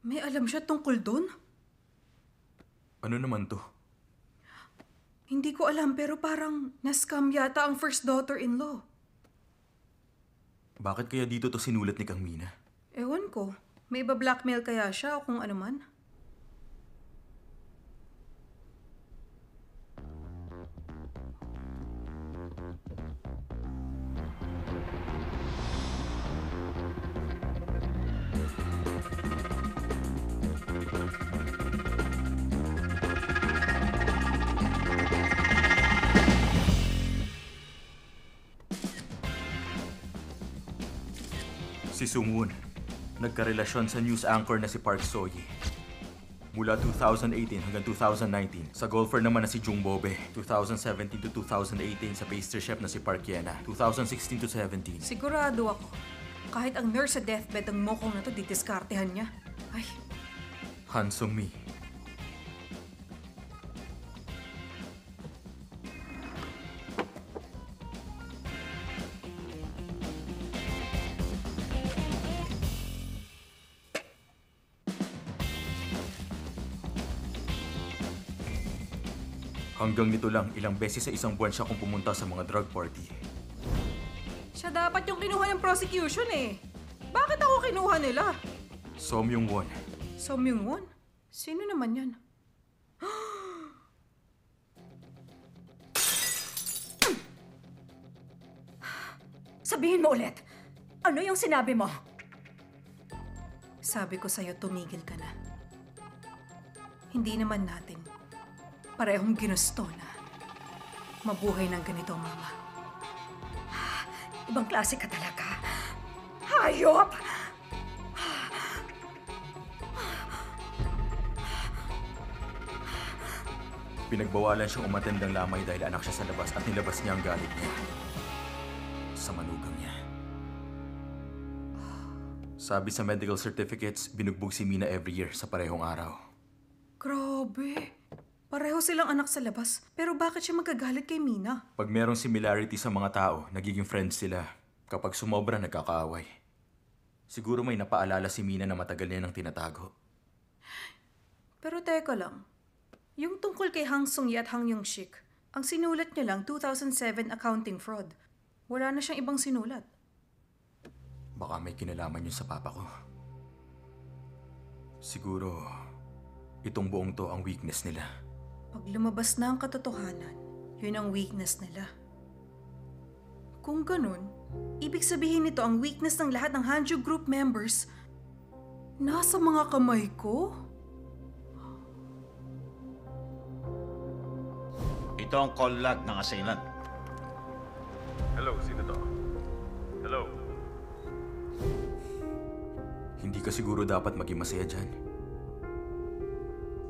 May alam siya tungkol dun? Ano naman to? Hindi ko alam pero parang na-scam yata ang first daughter-in-law. Bakit kaya dito to sinulat ni Kang Mina? Ewan ko. May iba-blackmail kaya siya o kung ano man? Si Sung-woon, nagkarelasyon sa news anchor na si Park So-yi. Mula 2018 hanggang 2019, sa golfer naman na si Jung Bobe. 2017 to 2018 sa pastry chef na si Park Yena. 2016 to 17. Sigurado ako. Kahit ang nurse sa deathbed ang mokong na to, didiskartehan niya. Ay, Han Sung-mi. Hanggang nito lang, ilang beses sa isang buwan siya kung pumunta sa mga drug party. siya dapat yung kinuha ng prosecution eh. Bakit ako kinuha nila? So Myung-won. So Myung-won? Sino naman yan? Sabihin mo ulit, ano yung sinabi mo? Sabi ko sa'yo, tumigil ka na. Hindi naman natin parehong ginusto na mabuhay ng ganito, Mama. Ibang klase ka talaga. Hayop! Pinagbawalan siyang umattend ng lamay dahil anak siya sa labas at nilabas niya ang galit niya sa manugang niya. Sabi sa medical certificates, binugbog si Mina every year sa parehong araw. Grabe. Pareho silang anak sa labas. Pero bakit siya magkagalit kay Mina? Pag merong similarity sa mga tao, nagiging friends sila. Kapag sumobra, nagkakaaway. Siguro may napaalala si Mina na matagal niya nang tinatago. Pero teka lang. Yung tungkol kay Hang Sung-yi at Hang Yong-shik, ang sinulat niya lang 2007 accounting fraud. Wala na siyang ibang sinulat. Baka may kinalaman yun sa papa ko. Siguro, itong buong to ang weakness nila. Pag lumabas na ang katotohanan, yun ang weakness nila. Kung ganun, ibig sabihin nito ang weakness ng lahat ng Hanju Group members nasa mga kamay ko? Ito ang call log ng assailant. Hello, sino to? Hello? Hindi ka siguro dapat maging masaya dyan.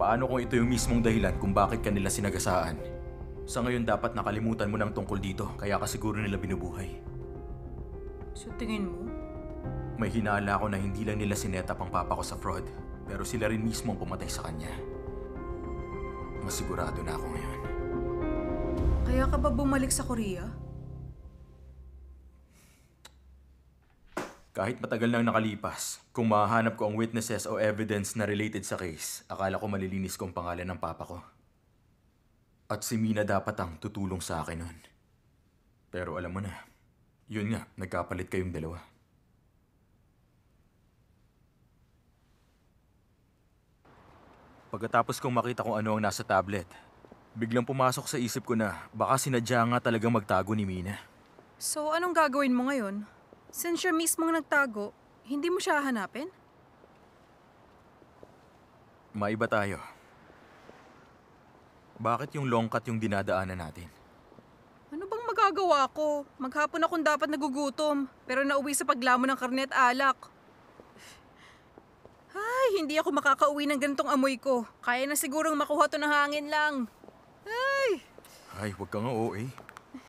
Paano kung ito yung mismong dahilan kung bakit ka nila sinagasaan? Sa ngayon dapat nakalimutan mo ng tungkol dito, kaya ka siguro nila binubuhay. Sa tingin mo? May hinala ako na hindi lang nila sinetap ang papa ko sa fraud, pero sila rin mismo ang pumatay sa kanya. Mas sigurado na ako ngayon. Kaya ka ba bumalik sa Korea? Kahit matagal nang nakalipas, kung mahahanap ko ang witnesses o evidence na related sa case, akala ko malilinis ko ang pangalan ng papa ko. At si Mina dapat ang tutulong sa akin nun. Pero alam mo na, yun nga, nagkapalit kayong dalawa. Pagkatapos kong makita kung ano ang nasa tablet, biglang pumasok sa isip ko na baka sinadya nga talagang magtago ni Mina. So, anong gagawin mo ngayon? Since siya mismong nagtago, hindi mo siya hahanapin? Maiba tayo. Bakit yung long cut yung dinadaanan natin? Ano bang magagawa ko? Maghapon akong dapat nagugutom, pero nauwi sa paglamon ng karne at alak. Ay, hindi ako makakauwi ng ganitong amoy ko. Kaya na sigurong makuha to ng hangin lang. Ay! Ay, huwag ka nga OA.